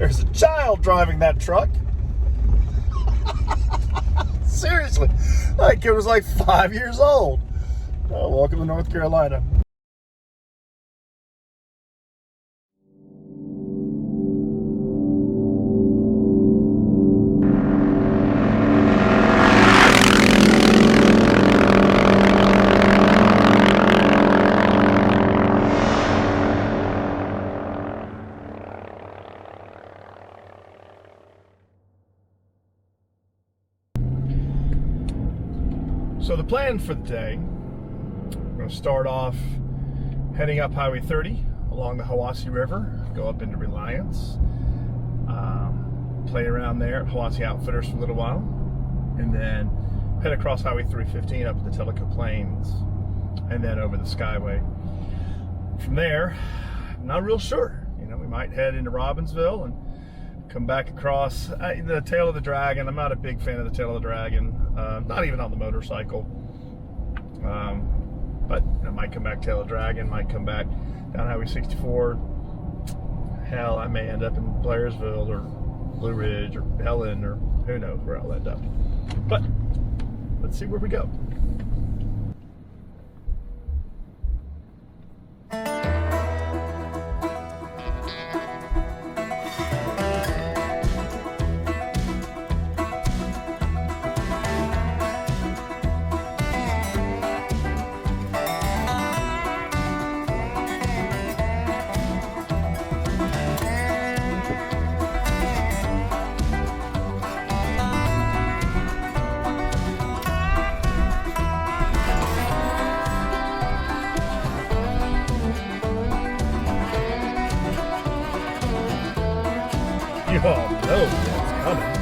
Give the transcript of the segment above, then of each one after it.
There's a child driving that truck. Seriously, like it was like 5 years old. Oh, welcome to North Carolina. So the plan for the day, I'm going to start off heading up Highway 30 along the Hiwassee River, go up into Reliance, play around there at Hiwassee Outfitters for a little while, and then head across Highway 315 up to the Tellico Plains, and then over the Skyway. From there, I'm not real sure. You know, we might head into Robbinsville and come back across the Tail of the Dragon. I'm not a big fan of the Tail of the Dragon, not even on the motorcycle. But I might come back Tail of the Dragon, might come back down Highway 64. Hell, I may end up in Blairsville or Blue Ridge or Helen, or who knows where I'll end up. But let's see where we go. You all know what's coming.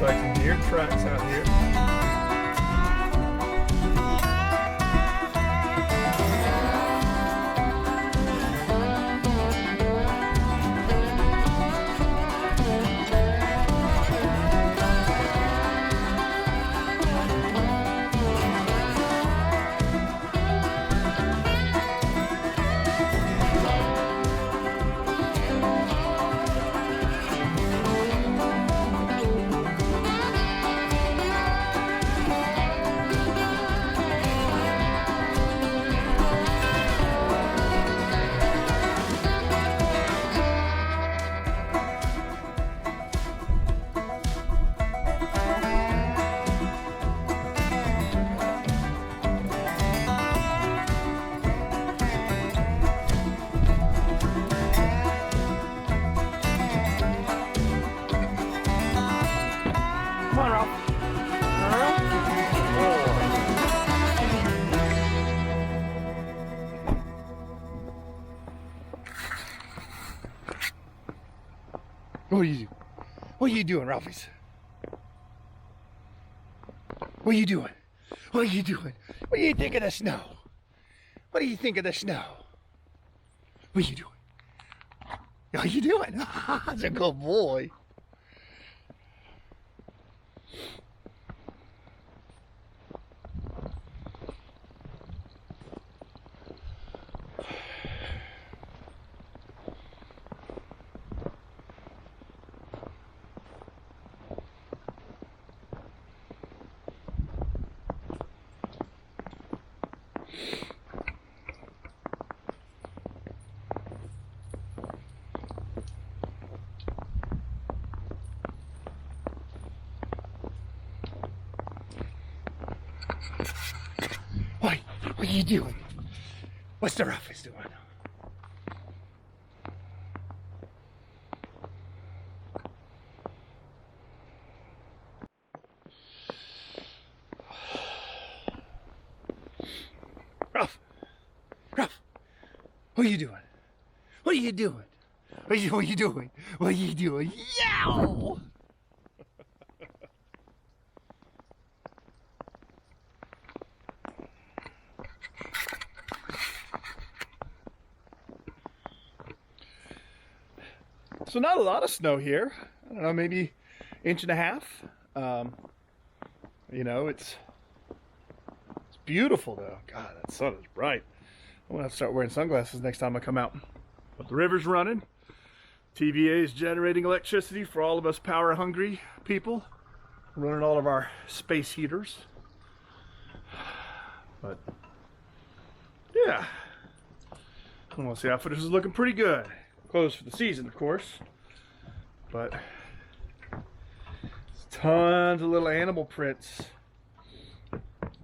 Like some deer tracks out here. Come on, Ralph. What are you doing? What are you doing, Ralphies? What are you doing? What are you doing? What do you think of the snow? What do you think of the snow? What are you doing? What are you doing? That's a good boy. you doing? What's the roughest doing? Ralph! Ralph! What are you doing? What are you doing? What are you doing? What are you doing? Yow! So not a lot of snow here. I don't know, maybe inch and a half. You know, it's beautiful though. God, that sun is bright. I'm gonna have to start wearing sunglasses next time I come out. But the river's running. TVA is generating electricity for all of us power hungry people. Running all of our space heaters. But yeah, I want to say Outfitters is looking pretty good. Closed for the season, of course, but tons of little animal prints.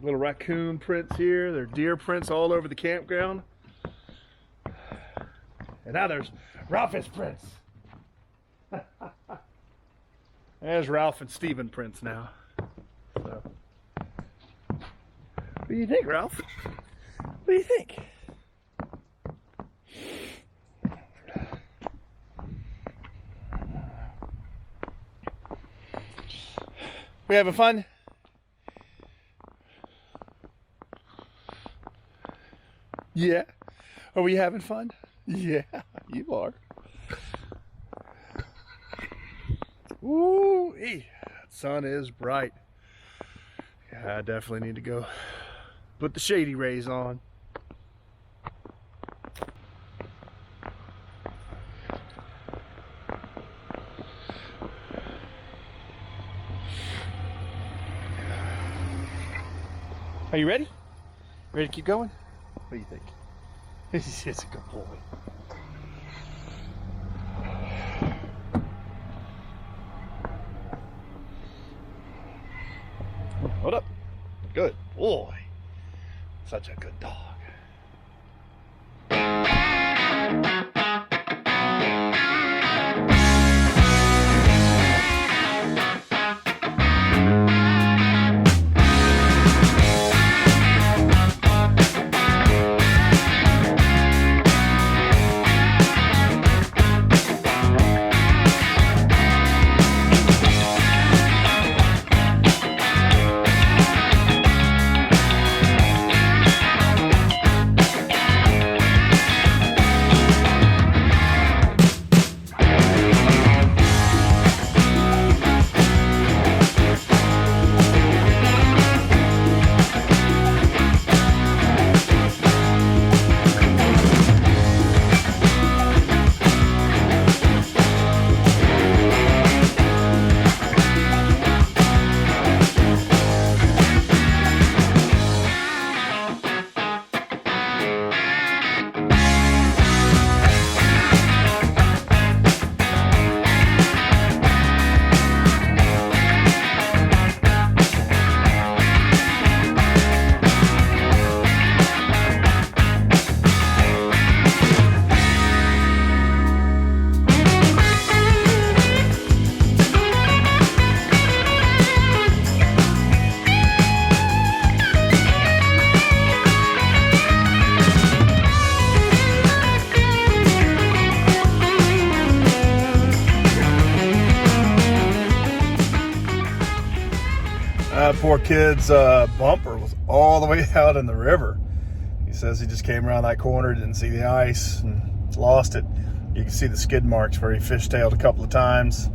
Little raccoon prints here. There are deer prints all over the campground. And now there's Ralph's prints. There's Ralph and Steven prints now. So, what do you think, Ralph? What do you think? We having fun? Yeah. Are we having fun? Yeah, you are. Ooh, that sun is bright. Yeah, I definitely need to go put the shady rays on. Are you ready? Ready to keep going? What do you think? He's a good boy. Hold up. Good boy. Such a good dog. Poor kid's bumper was all the way out in the river. He says he just came around that corner, didn't see the ice, and lost it. You can see the skid marks where he fishtailed a couple of times.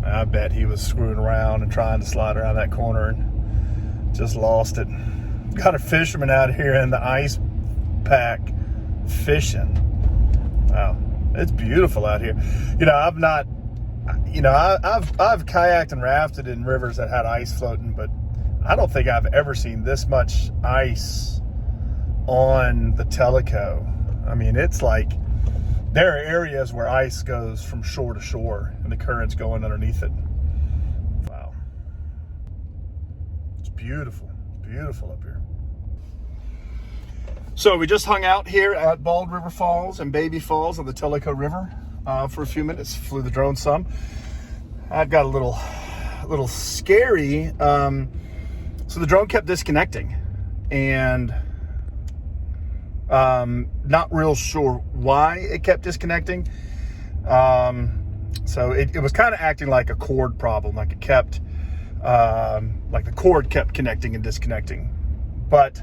I bet he was screwing around and trying to slide around that corner and just lost it. Got a fisherman out here in the ice pack fishing. Wow, it's beautiful out here. You know, I've kayaked and rafted in rivers that had ice floating, but I don't think I've ever seen this much ice on the Tellico. I mean, it's like there are areas where ice goes from shore to shore and the current's going underneath it. Wow. It's beautiful. It's beautiful up here. So we just hung out here at Bald River Falls and Baby Falls on the Tellico River for a few minutes. Flew the drone some. I've got a little scary. So the drone kept disconnecting, and not real sure why it kept disconnecting. So it was kind of acting like a cord problem, like it kept, like the cord kept connecting and disconnecting. But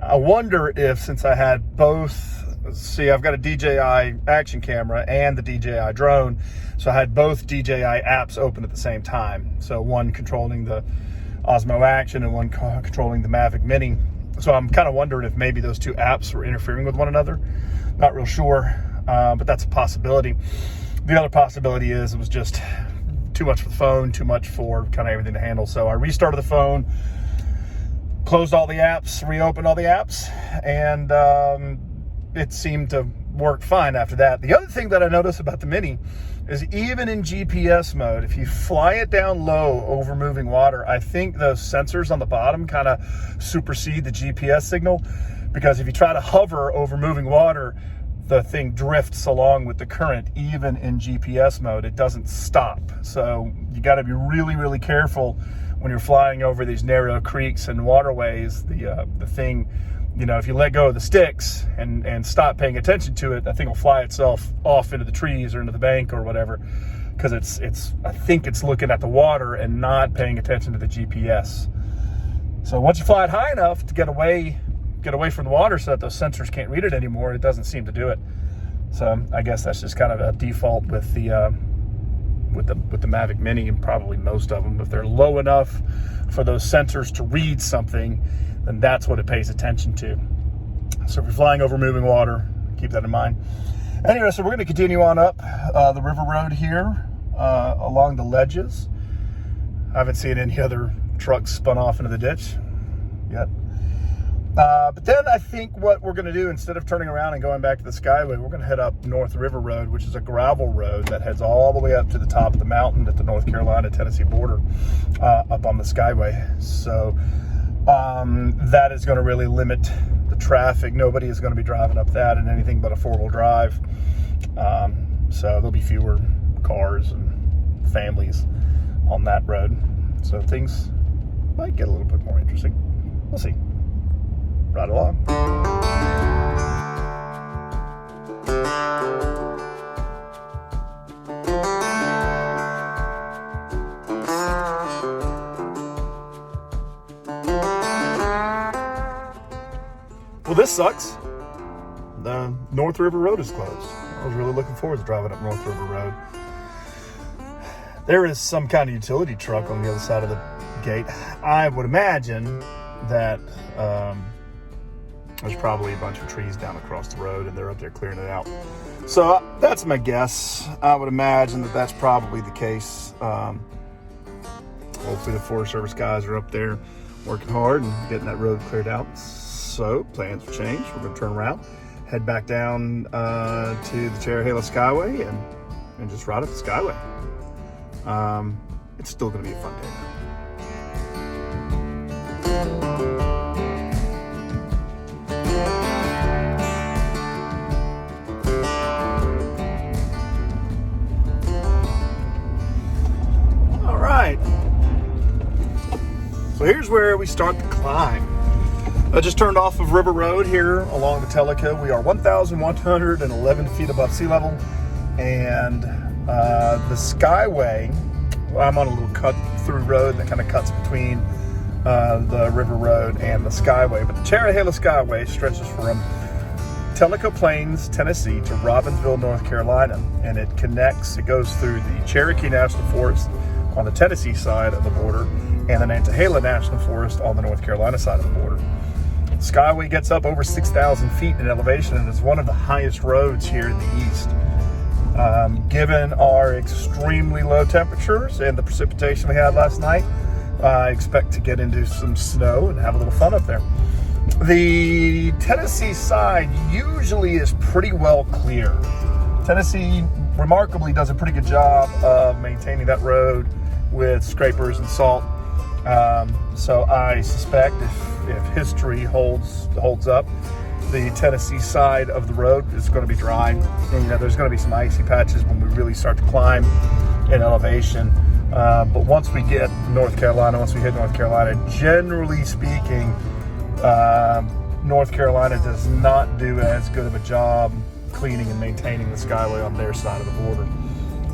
I wonder if, since I had both, see, I've got a DJI action camera and the DJI drone, so I had both DJI apps open at the same time. So one controlling the Osmo Action and one controlling the Mavic Mini. So I'm kind of wondering if maybe those two apps were interfering with one another. Not real sure, but that's a possibility. The other possibility is it was just too much for the phone, too much for kind of everything to handle. So I restarted the phone, closed all the apps, reopened all the apps, and it seemed to work fine after that. The other thing that I noticed about the Mini is even in GPS mode, if you fly it down low over moving water, I think those sensors on the bottom kind of supersede the GPS signal, because if you try to hover over moving water, the thing drifts along with the current. Even in GPS mode, it doesn't stop. So you got to be really, really careful when you're flying over these narrow creeks and waterways. The thing, you know, if you let go of the sticks and stop paying attention to it, the thing will fly itself off into the trees or into the bank or whatever, because I think it's looking at the water and not paying attention to the GPS. So once you fly it high enough to get away from the water so that those sensors can't read it anymore, it doesn't seem to do it. So I guess that's just kind of a default with the Mavic Mini, and probably most of them. If they're low enough for those sensors to read something, then that's what it pays attention to. So if you're flying over moving water, keep that in mind. Anyway, so we're going to continue on up the river road here along the ledges. I haven't seen any other trucks spun off into the ditch yet. But then I think what we're going to do, instead of turning around and going back to the Skyway, we're going to head up North River Road, which is a gravel road that heads all the way up to the top of the mountain at the North Carolina-Tennessee border, up on the Skyway. So that is going to really limit the traffic. Nobody is going to be driving up that in anything but a four-wheel drive. So there'll be fewer cars and families on that road. So things might get a little bit more interesting. We'll see. Right along. Well, this sucks. The North River Road is closed. I was really looking forward to driving up North River Road. There is some kind of utility truck on the other side of the gate. I would imagine that there's probably a bunch of trees down across the road, and they're up there clearing it out. So that's my guess. I would imagine that that's probably the case. Hopefully the Forest Service guys are up there working hard and getting that road cleared out. So plans have changed. We're going to turn around, head back down to the Cherohala Skyway, and just ride up the Skyway. It's still going to be a fun day. So here's where we start the climb. I just turned off of River Road here along the Tellico. We are 1,111 feet above sea level, and the Skyway, I'm on a little cut-through road that kind of cuts between the River Road and the Skyway. But the Cherohala Skyway stretches from Tellico Plains, Tennessee to Robbinsville, North Carolina, and it goes through the Cherokee National Forest on the Tennessee side of the border, and the Nantahala National Forest on the North Carolina side of the border. Skyway gets up over 6,000 feet in elevation and is one of the highest roads here in the east. Given our extremely low temperatures and the precipitation we had last night, I expect to get into some snow and have a little fun up there. The Tennessee side usually is pretty well clear. Tennessee remarkably does a pretty good job of maintaining that road with scrapers and salt. So I suspect if history holds up, the Tennessee side of the road is going to be dry. And, you know, there's going to be some icy patches when we really start to climb in elevation. But once we get North Carolina, once we hit North Carolina, generally speaking, North Carolina does not do as good of a job cleaning and maintaining the Skyway on their side of the border.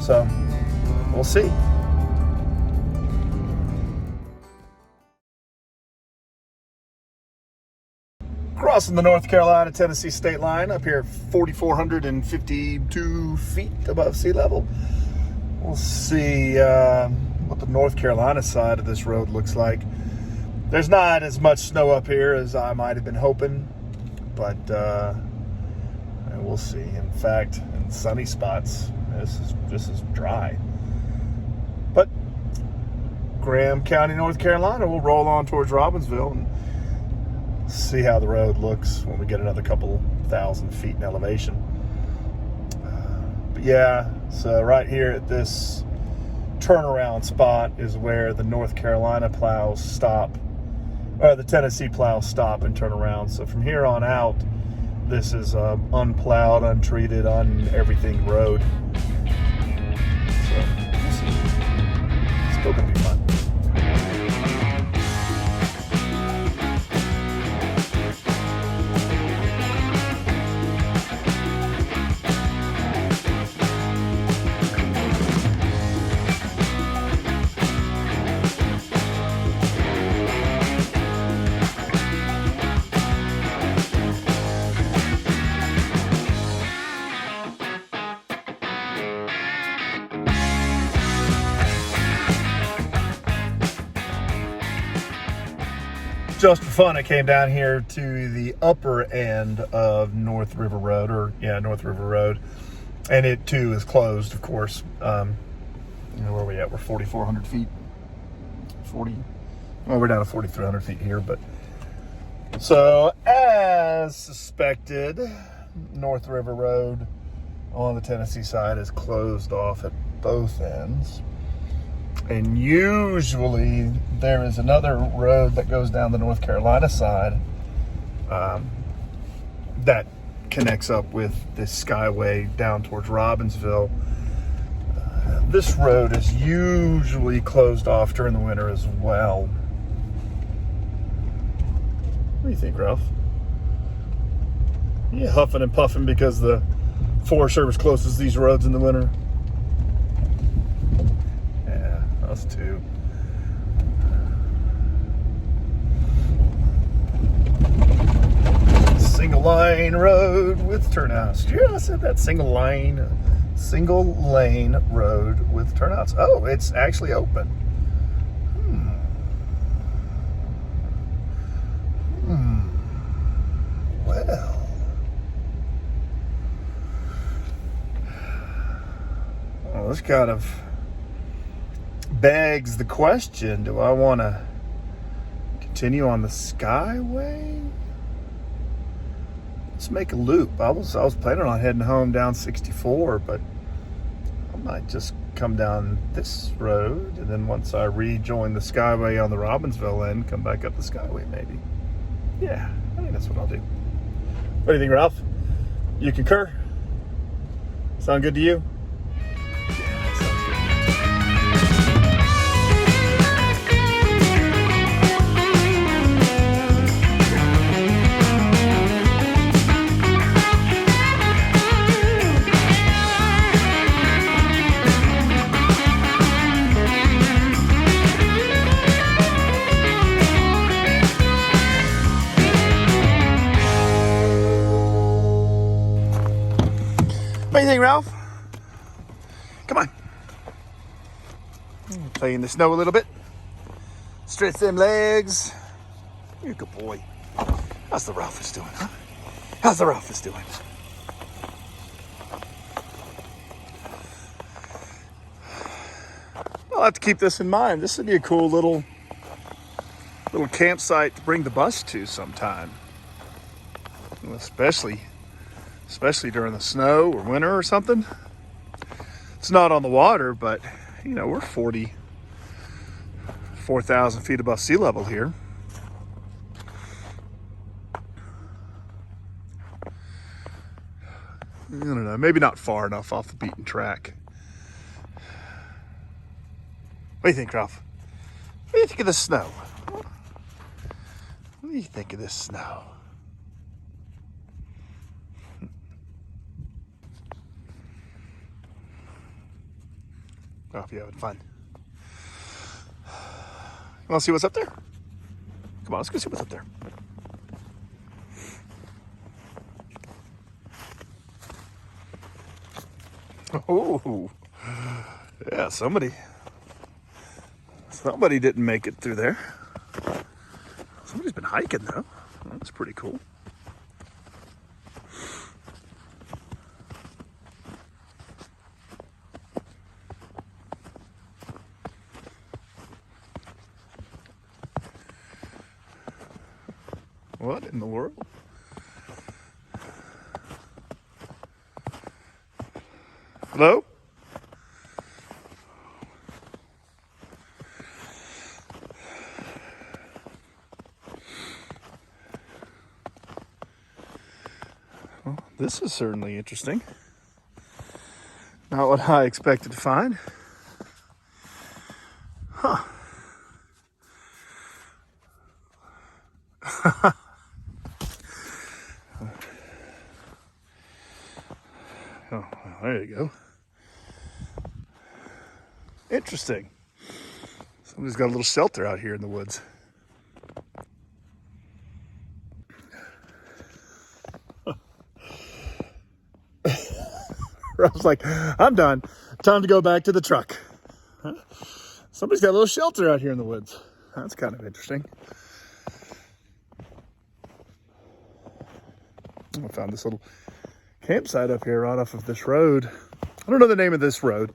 So we'll see. Crossing the North Carolina-Tennessee state line up here, 4,452 feet above sea level. We'll see what the North Carolina side of this road looks like. There's not as much snow up here as I might have been hoping, but we'll see. In fact, in sunny spots, this is dry. But Graham County, North Carolina, we'll roll on towards Robbinsville and see how the road looks when we get another couple thousand feet in elevation. But yeah, so right here at this turnaround spot is where the North Carolina plows stop, or the Tennessee plows stop and turn around. So from here on out, this is unplowed, untreated, everything road. So we'll see. Still gonna be fun. Just for fun, I came down here to the upper end of North River Road, North River Road, and it too is closed, of course. You know, where are we at? We're 4,400 feet. We're down to 4,300 feet here, but so as suspected, North River Road on the Tennessee side is closed off at both ends. And usually there is another road that goes down the North Carolina side that connects up with this Skyway down towards Robbinsville. This road is usually closed off during the winter as well. What do you think, Ralph? You huffing and puffing because the Forest Service closes these roads in the winter? Us too. Single line road with turnouts. Yeah, I said that. Single lane road with turnouts. Oh, it's actually open. Well. Well, this kind of begs the question, do I want to continue on the Skyway? Let's make a loop. I was planning on heading home down 64, but I might just come down this road, and then once I rejoin the Skyway on the Robbinsville end, come back up the Skyway maybe. Yeah, I think that's what I'll do. What do you think, Ralph? You concur? Sound good to you? What do you think, Ralph? Come on. Play in the snow a little bit. Stretch them legs. You're a good boy. How's the Ralphus doing, huh? How's the Ralphus doing? I'll have to keep this in mind. This would be a cool little campsite to bring the bus to sometime. Especially during the snow or winter or something. It's not on the water, but you know, we're 44,000 feet above sea level here. I don't know, maybe not far enough off the beaten track. What do you think, Ralph? What do you think of the snow? What do you think of this snow? Ralph, you having fun? You want to see what's up there? Come on, let's go see what's up there. Oh, yeah, somebody didn't make it through there. Somebody's been hiking though. That's pretty cool. What in the world? Hello? Well, this is certainly interesting. Not what I expected to find. Huh. Oh, well, there you go. Interesting. Somebody's got a little shelter out here in the woods. I was like, I'm done. Time to go back to the truck. Huh? Somebody's got a little shelter out here in the woods. That's kind of interesting. I found this little campsite up here right off of this road. I don't know the name of this road.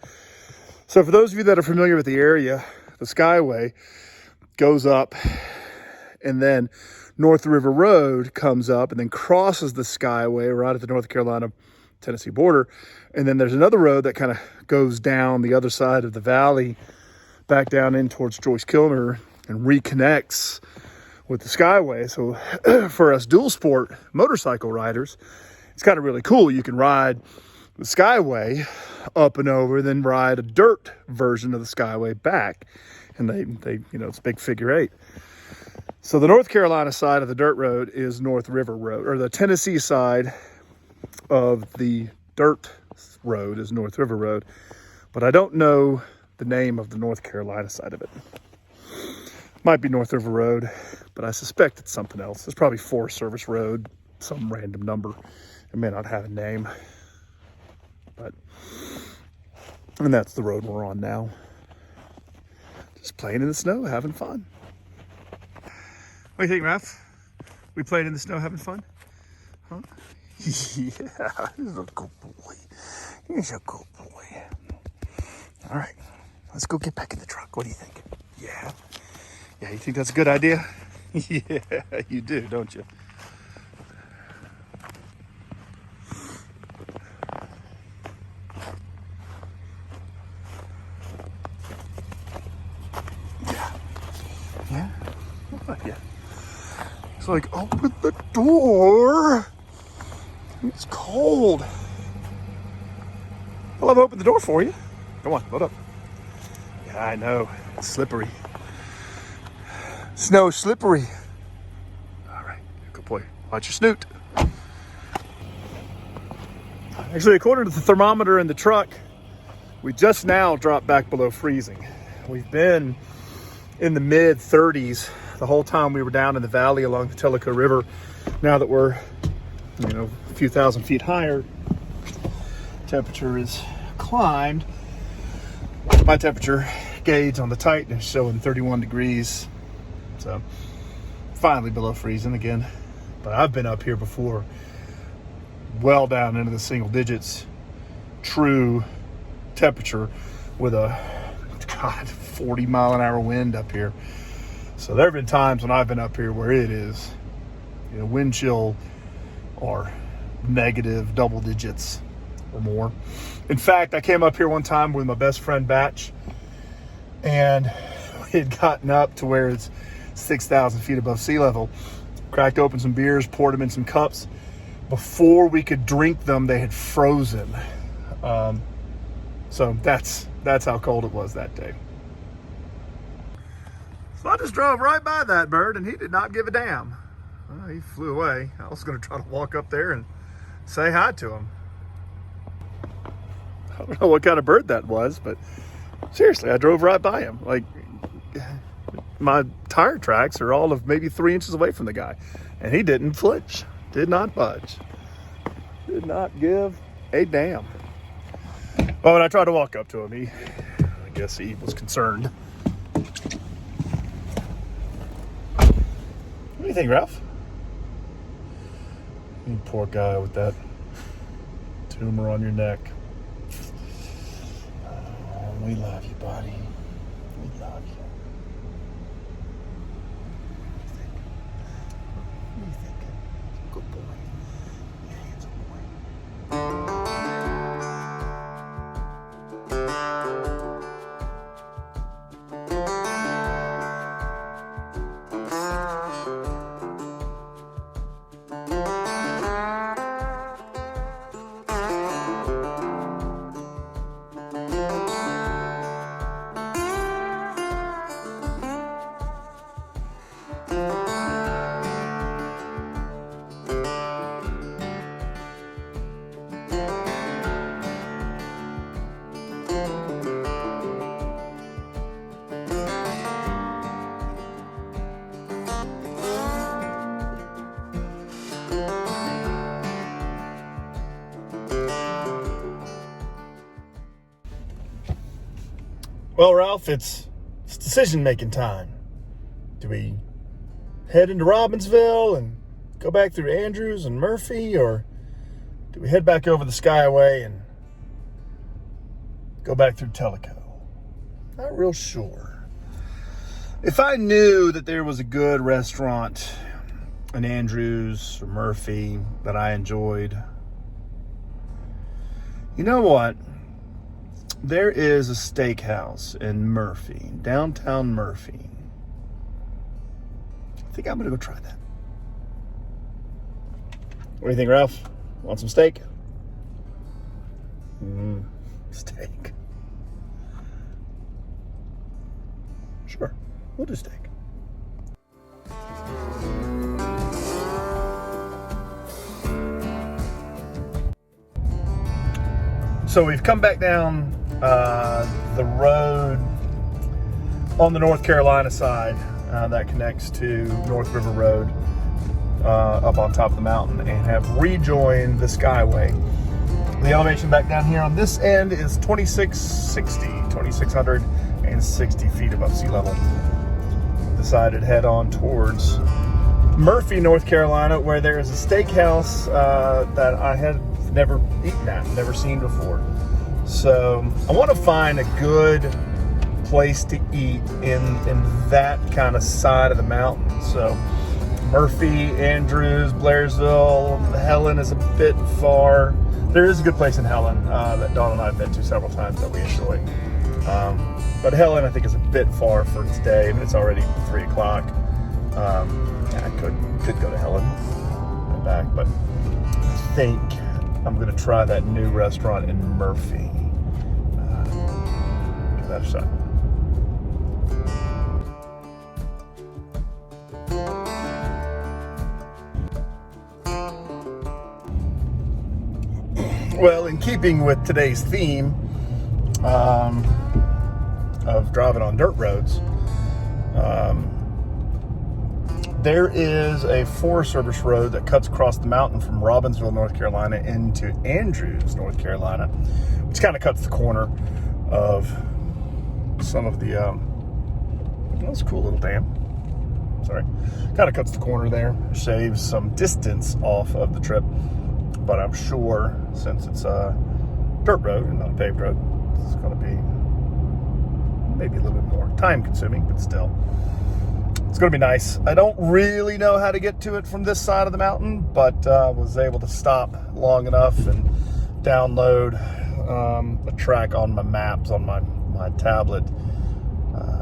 So for those of you that are familiar with the area, the Skyway goes up and then North River Road comes up and then crosses the Skyway right at the North Carolina-Tennessee border. And then there's another road that kind of goes down the other side of the valley back down in towards Joyce-Kilmer and reconnects with the Skyway. So for us dual sport motorcycle riders, it's kind of really cool. You can ride the Skyway up and over, then ride a dirt version of the Skyway back. And they you know, it's a big figure eight. So the North Carolina side of the dirt road is North River Road, or the Tennessee side of the dirt road is North River Road. But I don't know the name of the North Carolina side of it. Might be North River Road, but I suspect it's something else. It's probably Forest Service Road, some random number. It may not have a name. And that's the road we're on now. Just playing in the snow, having fun. What do you think, Raph? We playing in the snow, having fun? Huh? Yeah, he's a good boy. He's a good boy. All right, let's go get back in the truck. What do you think? Yeah? Yeah, you think that's a good idea? Yeah, you do, don't you? Yeah. Yeah. It's like, open the door. It's cold. Well, I've opened the door for you. Come on, load up. Yeah, I know. It's slippery. Snow slippery. All right, good boy. Watch your snoot. Actually, according to the thermometer in the truck, we just now dropped back below freezing. We've been in the mid 30s the whole time we were down in the valley along the Tellico River. Now that we're, you know, a few thousand feet higher, temperature is climbed. My temperature gauge on the Titan is showing 31 degrees. So finally below freezing again. But I've been up here before, well down into the single digits, true temperature with a 40 mile an hour wind up here. So there have been times when I've been up here where it is, you know, wind chill or negative double digits or more. In fact, I came up here one time with my best friend Batch, and we had gotten up to where it's 6,000 feet above sea level. Cracked open some beers, poured them in some cups, before we could drink them, they had frozen. So that's how cold it was that day. So I just drove right by that bird, and he did not give a damn. Well, he flew away. I was going to try to walk up there and say hi to him. I don't know what kind of bird that was, but seriously, I drove right by him. Like, my tire tracks are all of maybe 3 inches away from the guy, and he didn't flinch, did not budge, did not give a damn. Well, when I tried to walk up to him, I guess he was concerned. What do you think, Ralph? You poor guy with that tumor on your neck. Oh, we love you, buddy. We love you. What do you think? Good boy. Yeah, handsome boy. Well, Ralph, it's decision-making time. Do we head into Robbinsville and go back through Andrews and Murphy, or do we head back over the Skyway and go back through Tellico? Not real sure. If I knew that there was a good restaurant in Andrews or Murphy that I enjoyed, you know what? There is a steakhouse in Murphy, downtown Murphy. I think I'm going to go try that. What do you think, Ralph? Want some steak? Steak. Sure, we'll do steak. So we've come back down the road on the North Carolina side that connects to North River Road up on top of the mountain, and have rejoined the Skyway. The elevation back down here on this end is 2,660 feet above sea level. Decided to head on towards Murphy, North Carolina, where there is a steakhouse that I had never eaten at, never seen before. So I want to find a good place to eat in that kind of side of the mountain. So Murphy, Andrews, Blairsville, Helen is a bit far. There is a good place in Helen that Dawn and I have been to several times that we enjoy. But Helen, I think, is a bit far for today. I mean, it's already 3 o'clock. I could go to Helen and back, but I think I'm going to try that new restaurant in Murphy. Give that a shot. Well, in keeping with today's theme of driving on dirt roads, there is a Forest Service road that cuts across the mountain from Robbinsville, North Carolina into Andrews, North Carolina, which kind of cuts the corner of some of the, that's a cool little dam. Sorry. Kind of cuts the corner there, shaves some distance off of the trip. But I'm sure, since it's a dirt road and not a paved road, it's going to be maybe a little bit more time consuming, but still, it's going to be nice. I don't really know how to get to it from this side of the mountain, but was able to stop long enough and download a track on my maps on my tablet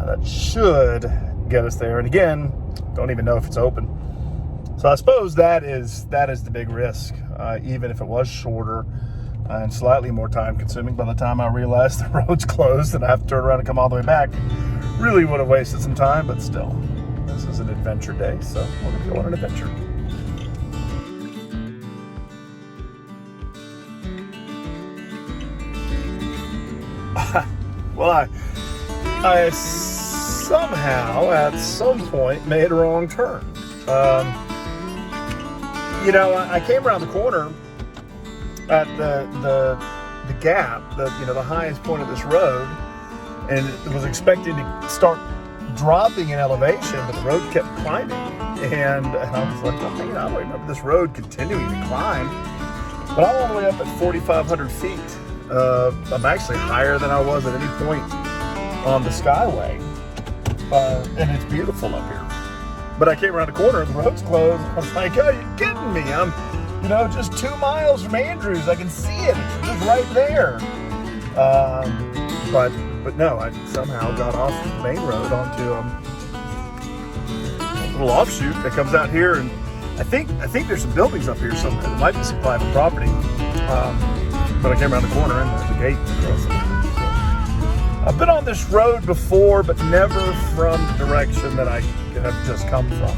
that should get us there. And again, don't even know if it's open. So I suppose that is the big risk, even if it was shorter and slightly more time consuming. By the time I realized the road's closed and I have to turn around and come all the way back, really would have wasted some time, but still, this is an adventure day, so we're gonna go on an adventure. Well, I somehow at some point made a wrong turn. You know, I came around the corner at the gap, the highest point of this road, and was expecting to start dropping in elevation, but the road kept climbing, and I was like, well, man, I don't remember this road continuing to climb. But I'm all the way up at 4,500 feet. I'm actually higher than I was at any point on the Skyway, and it's beautiful up here. But I came around the corner and the road's closed. I was like, oh, you're kidding me. I'm, just 2 miles from Andrews. I can see it. It's just right there. But no, I somehow got off the main road onto a little offshoot that comes out here. And I think there's some buildings up here somewhere. There might be some private property. But I came around the corner and there's the gate across it. So, I've been on this road before, but never from the direction that I have just come from.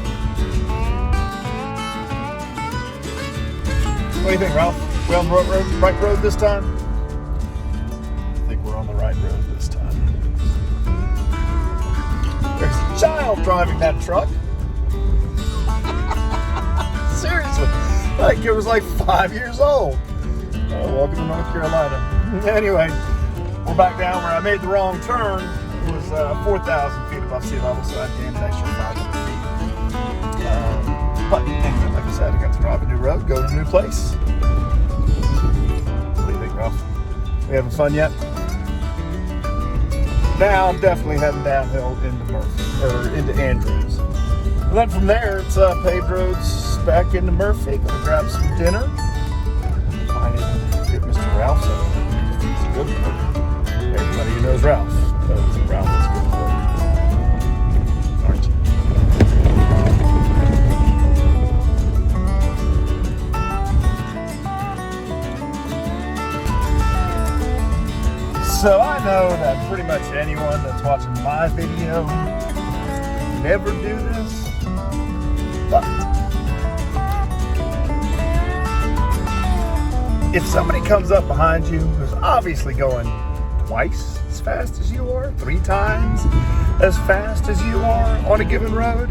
What do you think, Ralph? We on the right road this time? I think we're on the right road this time. There's a child driving that truck. Seriously, like it was like 5 years old. Welcome to North Carolina. Anyway, we're back down where I made the wrong turn. It was 4,000 feet above sea level, so I gained an extra 500 feet. But anyway, like I said, I got to drive a new road, go to a new place. What do you think, Ralph? We having fun yet? Now I'm definitely heading downhill into Andrews. And then from there, it's paved roads back into Murphy. Gonna grab some dinner. I need to get Mr. Ralph something. He's a good cook. Everybody who knows Ralph knows that Ralph is a good cook. Aren't you? So I know that pretty much anyone that's watching my video never do this, but if somebody comes up behind you who's obviously going twice as fast as you are, 3 times as fast as you are on a given road,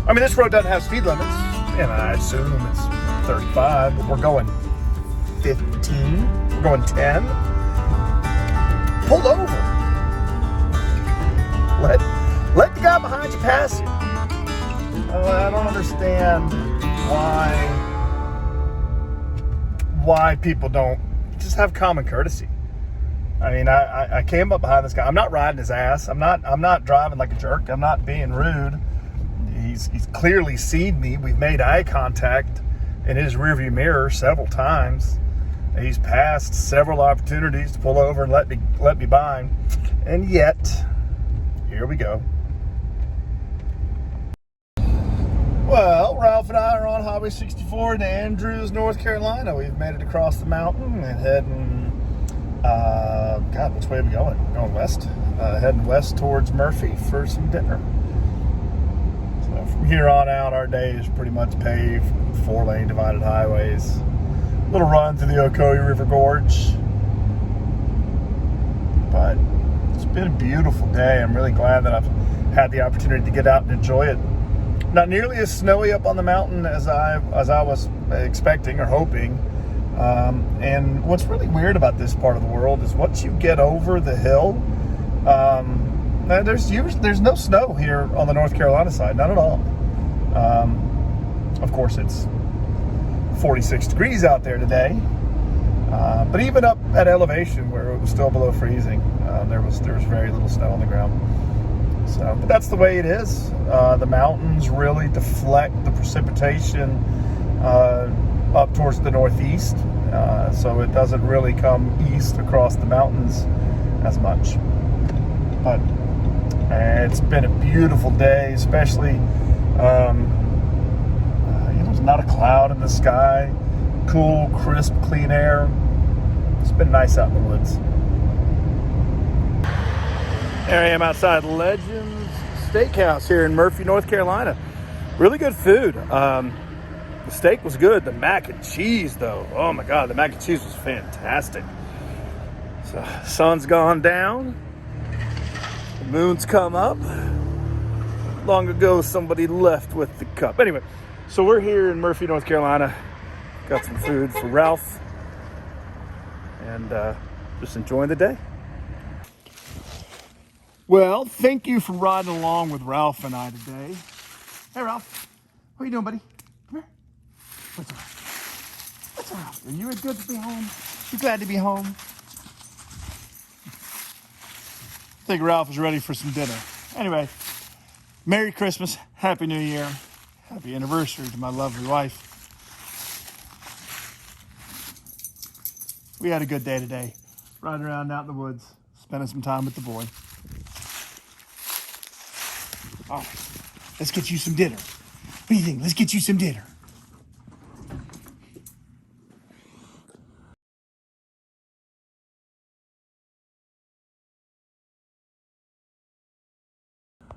I mean, this road doesn't have speed limits, and I assume it's 35, but we're going 15, we're going 10. Pull over. Let the guy behind you pass you. I don't understand why people don't just have common courtesy. I mean, I came up behind this guy. I'm not riding his ass. I'm not driving like a jerk. I'm not being rude. He's clearly seen me. We've made eye contact in his rearview mirror several times. He's passed several opportunities to pull over and let me by, and yet here we go. Well, Ralph and I are on Highway 64 in Andrews, North Carolina. We've made it across the mountain and heading, God, which way are we going? Going west. Heading west towards Murphy for some dinner. So from here on out, our day is pretty much paved, 4-lane divided highways. Little run through the Ocoee River Gorge. But it's been a beautiful day. I'm really glad that I've had the opportunity to get out and enjoy it. Not nearly as snowy up on the mountain as I was expecting or hoping. And what's really weird about this part of the world is once you get over the hill, there's no snow here on the North Carolina side, not at all. Of course, it's 46 degrees out there today, but even up at elevation where it was still below freezing, there was very little snow on the ground. So, but that's the way it is. The mountains really deflect the precipitation up towards the northeast, so it doesn't really come east across the mountains as much. But it's been a beautiful day, especially not a cloud in the sky. Cool, crisp, clean air. It's been nice out in the woods. There I am outside Legends Steakhouse here in Murphy, North Carolina. Really good food. The steak was good. The mac and cheese, though. Oh my God, the mac and cheese was fantastic. So, sun's gone down. The moon's come up. Long ago, somebody left with the cup. Anyway, so we're here in Murphy, North Carolina. Got some food for Ralph. And just enjoying the day. Well, thank you for riding along with Ralph and I today. Hey, Ralph. What are you doing, buddy? Come here. What's up? What's up? Are you good to be home? You glad to be home? I think Ralph is ready for some dinner. Anyway, Merry Christmas, Happy New Year, Happy Anniversary to my lovely wife. We had a good day today, riding around out in the woods, spending some time with the boy. All right, let's get you some dinner. What do you think? Let's get you some dinner.